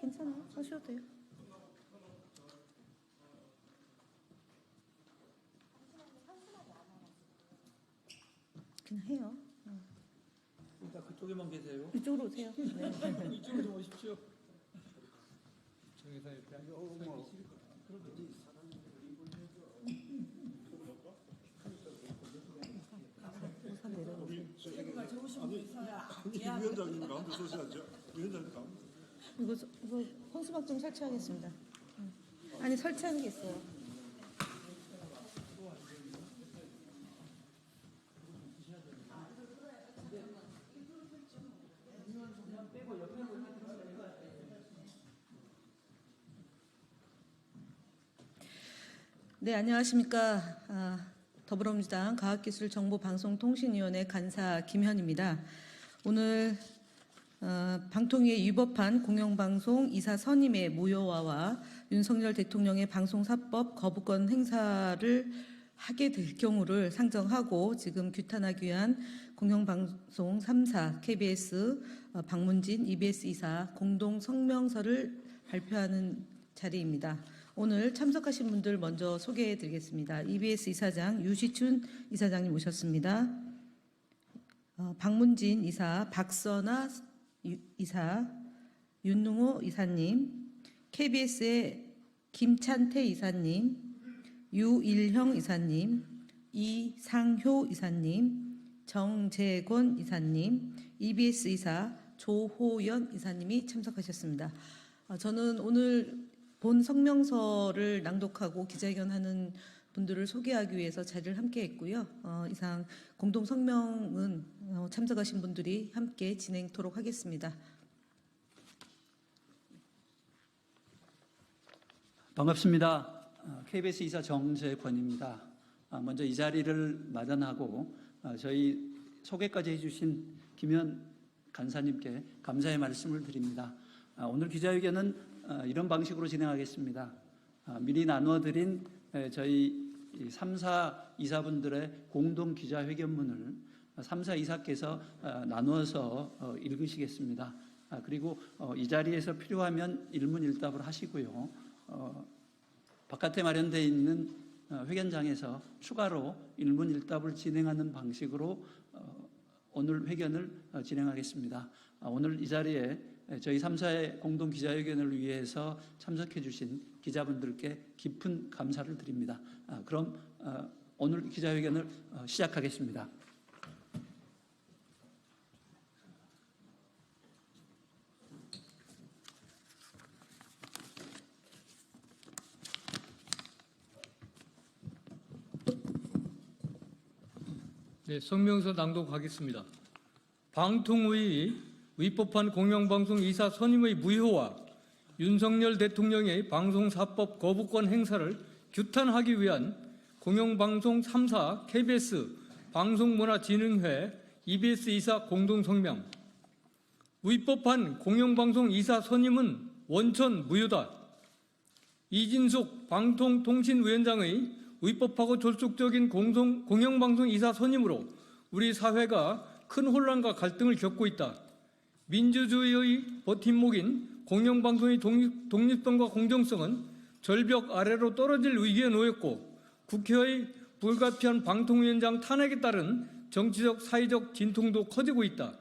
괜찮아요. 하셔도 돼요. 그냥 해요. 일단 그쪽에만 계세요. 이쪽으로 오세요. 네. 이쪽으로 좀 오십시오. 정의사 이렇게 앉아. 우산 내려놓으세요. 위원장님 가운데 서셔야죠. 위원장님 가운데. 이거 혼수막 좀 설치하겠습니다. 아니 설치하는 게 있어요. 네, 안녕하십니까. 더불어민주당 과학기술정보방송통신위원회 간사 김현입니다. 오늘 방통위에 위법한 공영방송 이사 선임의 무효화와 윤석열 대통령의 방송사법 거부권 행사를 하게 될 경우를 상정하고 지금 규탄하기 위한 공영방송 3사 KBS 박문진 EBS 이사 공동 성명서를 발표하는 자리입니다. 오늘 참석하신 분들 먼저 소개해 드리겠습니다. EBS 이사장 유시춘 이사장님 오셨습니다. 박문진 이사, 박선아 이사, 윤능호 이사님, KBS의 김찬태 이사님, 유일형 이사님, 이상효 이사님, 정재권 이사님, EBS 이사 조호연 이사님이 참석하셨습니다. 저는 오늘 본 성명서를 낭독하고 기자회견하는 분들을 소개하기 위해서 자리를 함께 했고요. 이상 공동 성명은 참석하신 분들이 함께 진행토록 하겠습니다. 반갑습니다. KBS 이사 정재권입니다. 먼저 이 자리를 마련하고 저희 소개까지 해주신 김현 간사님께 감사의 말씀을 드립니다. 오늘 기자회견은 이런 방식으로 진행하겠습니다. 미리 나누어드린 저희 3사 이사분들의 공동 기자회견문을 3사 이사께서 나누어서 읽으시겠습니다. 그리고 이 자리에서 필요하면 일문일답을 하시고요. 바깥에 마련되어 있는 회견장에서 추가로 일문일답을 진행하는 방식으로 오늘 회견을 진행하겠습니다. 오늘 이 자리에 저희 3사의 공동 기자회견을 위해서 참석해 주신 기자분들께 깊은 감사를 드립니다. 그럼 오늘 기자회견을 시작하겠습니다. 네, 성명서 낭독하겠습니다. 방통위 위법한 공영방송 이사 선임의 무효와 윤석열 대통령의 방송사법 거부권 행사를 규탄하기 위한 공영방송 3사 KBS 방송문화진흥회 EBS 이사 공동성명. 위법한 공영방송 이사 선임은 원천 무효다. 이진숙 방통통신위원장의 위법하고 졸속적인 공영방송 이사 선임으로 우리 사회가 큰 혼란과 갈등을 겪고 있다. 민주주의의 버팀목인 공영방송의 독립성과 공정성은 절벽 아래로 떨어질 위기에 놓였고 국회의 불가피한 방통위원장 탄핵에 따른 정치적 사회적 진통도 커지고 있다.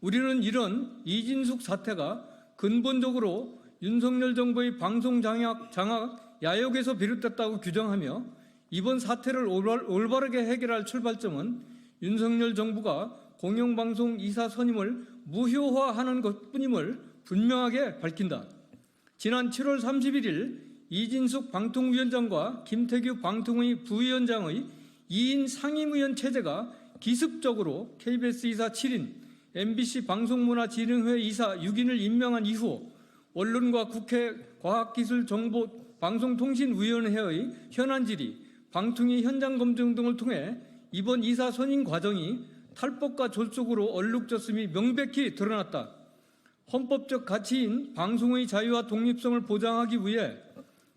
우리는 이런 이진숙 사태가 근본적으로 윤석열 정부의 방송 장악 야욕에서 비롯됐다고 규정하며 이번 사태를 올바르게 해결할 출발점은 윤석열 정부가 공영방송 이사 선임을 무효화하는 것뿐임을 분명하게 밝힌다. 지난 7월 31일 이진숙 방통위원장과 김태규 방통위 부위원장의 2인 상임위원 체제가 기습적으로 KBS 이사 7인, MBC 방송문화진흥회 이사 6인을 임명한 이후 언론과 국회 과학기술정보방송통신위원회의 현안 질의, 방통위 현장 검증 등을 통해 이번 이사 선임 과정이 탈법과 졸속으로 얼룩졌음이 명백히 드러났다. 헌법적 가치인 방송의 자유와 독립성을 보장하기 위해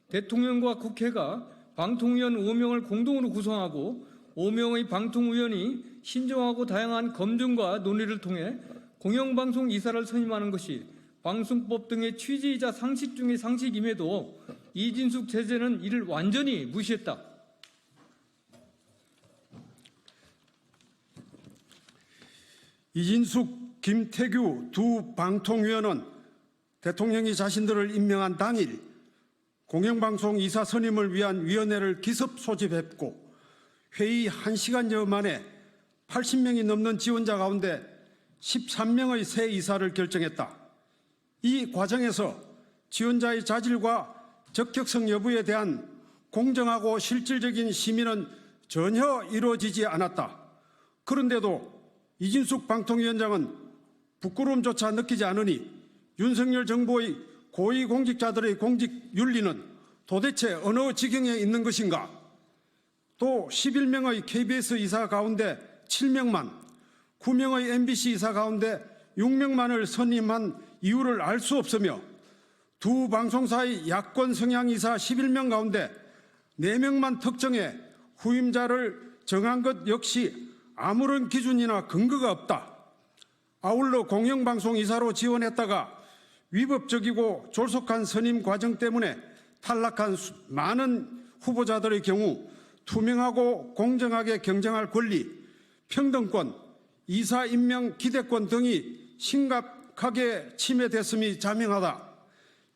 대통령과 국회가 방통위원 5명을 공동으로 구성하고 5명의 방통위원이 신중하고 다양한 검증과 논의를 통해 공영방송 이사를 선임하는 것이 방송법 등의 취지이자 상식 중의 상식임에도 이진숙 체제는 이를 완전히 무시했다. 이진숙, 김태규 두 방통위원은 대통령이 자신들을 임명한 당일 공영방송 이사 선임을 위한 위원회를 기습 소집했고 회의 1시간여 만에 80명이 넘는 지원자 가운데 13명의 새 이사를 결정했다. 이 과정에서 지원자의 자질과 적격성 여부에 대한 공정하고 실질적인 심의는 전혀 이루어지지 않았다. 그런데도 이진숙 방통위원장은 부끄러움조차 느끼지 않으니 윤석열 정부의 고위공직자들의 공직 윤리는 도대체 어느 지경에 있는 것인가? 또 11명의 KBS 이사 가운데 7명만, 9명의 MBC 이사 가운데 6명만을 선임한 이유를 알 수 없으며 두 방송사의 야권 성향 이사 11명 가운데 4명만 특정해 후임자를 정한 것 역시 아무런 기준이나 근거가 없다. 아울러 공영방송 이사로 지원했다가 위법적이고 졸속한 선임 과정 때문에 탈락한 많은 후보자들의 경우 투명하고 공정하게 경쟁할 권리, 평등권, 이사 임명 기대권 등이 심각하게 침해됐음이 자명하다.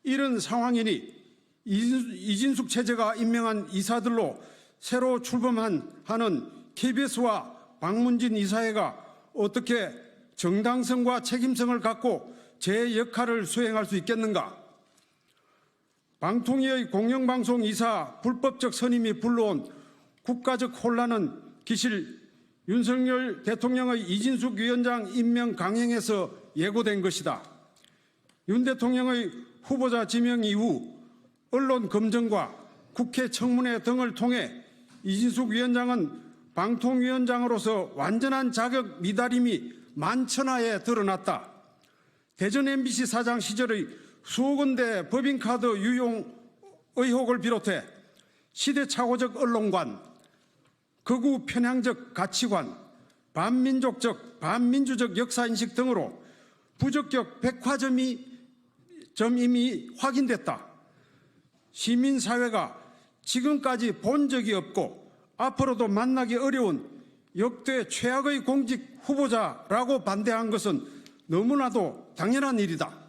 이런 상황이니 이진숙 체제가 임명한 이사들로 새로 출범하는 KBS와 박문진 이사회가 어떻게 정당성과 책임성을 갖고 제 역할을 수행할 수 있겠는가? 방통위의 공영방송 이사 불법적 선임이 불러온 국가적 혼란은 기실 윤석열 대통령의 이진숙 위원장 임명 강행에서 예고된 것이다. 윤 대통령의 후보자 지명 이후 언론 검증과 국회 청문회 등을 통해 이진숙 위원장은 방통위원장으로서 완전한 자격 미달임이 만천하에 드러났다. 대전 MBC 사장 시절의 수억 원대 법인카드 유용 의혹을 비롯해 시대착오적 언론관, 극우 편향적 가치관, 반민족적, 반민주적 역사인식 등으로 부적격 백화점이 이미 확인됐다. 시민사회가 지금까지 본 적이 없고 앞으로도 만나기 어려운 역대 최악의 공직 후보자라고 반대한 것은 너무나도 당연한 일이다.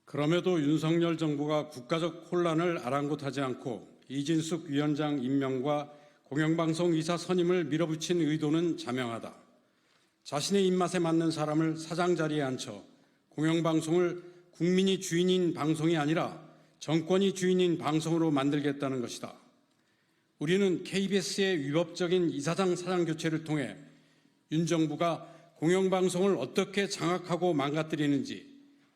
그럼에도 윤석열 정부가 국가적 혼란을 아랑곳하지 않고 이진숙 위원장 임명과 공영방송 이사 선임을 밀어붙인 의도는 자명하다. 자신의 입맛에 맞는 사람을 사장 자리에 앉혀 공영방송을 국민이 주인인 방송이 아니라 정권이 주인인 방송으로 만들겠다는 것이다. 우리는 KBS의 위법적인 이사장 사장 교체를 통해 윤 정부가 공영방송을 어떻게 장악하고 망가뜨리는지,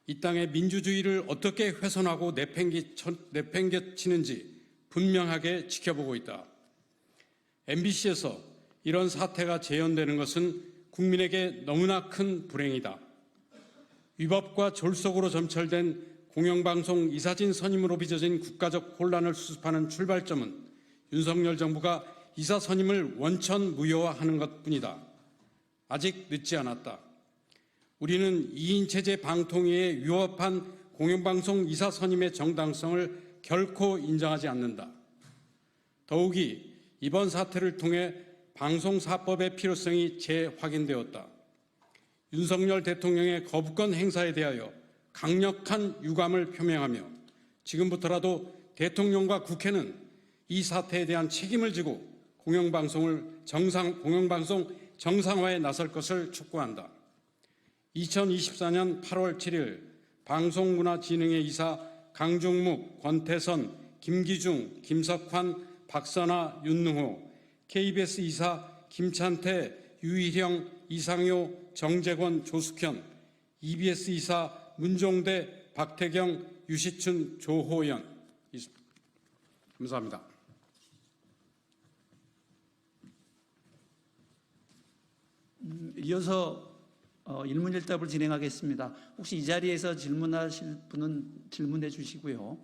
이 땅의 민주주의를 어떻게 훼손하고 내팽개치는지 분명하게 지켜보고 있다. MBC에서 이런 사태가 재현되는 것은 국민에게 너무나 큰 불행이다. 위법과 졸속으로 점철된 공영방송 이사진 선임으로 빚어진 국가적 혼란을 수습하는 출발점은 윤석열 정부가 이사 선임을 원천 무효화하는 것뿐이다. 아직 늦지 않았다. 우리는 2인 체제 방통위의 위법한 공영방송 이사 선임의 정당성을 결코 인정하지 않는다. 더욱이 이번 사태를 통해 방송사법의 필요성이 재확인되었다. 윤석열 대통령의 거부권 행사에 대하여 강력한 유감을 표명하며 지금부터라도 대통령과 국회는 이 사태에 대한 책임을 지고 공영방송 정상화에 나설 것을 촉구한다. 2024년 8월 7일 방송문화진흥회 이사 강중묵, 권태선, 김기중, 김석환, 박선아, 윤능호, KBS 이사 김찬태, 유희령, 이상효, 정재권, 조숙현, EBS 이사 문종대, 박태경, 유시춘, 조호연. 감사합니다. 이어서 일문일답을 진행하겠습니다. 혹시 이 자리에서 질문하실 분은 질문해 주시고요.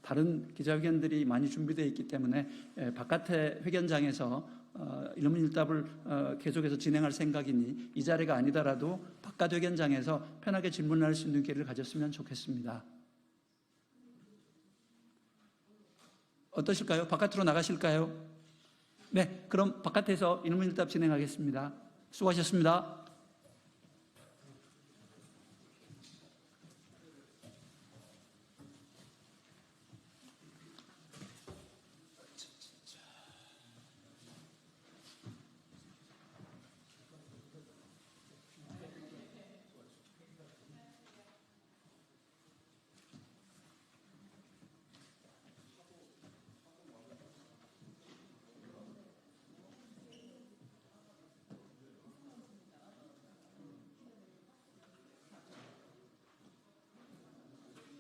다른 기자회견들이 많이 준비되어 있기 때문에 바깥의 회견장에서 일문일답을 계속해서 진행할 생각이니 이 자리가 아니더라도 바깥회견장에서 편하게 질문할 수 있는 기회를 가졌으면 좋겠습니다. 어떠실까요? 바깥으로 나가실까요? 네, 그럼 바깥에서 일문일답 진행하겠습니다. 수고하셨습니다.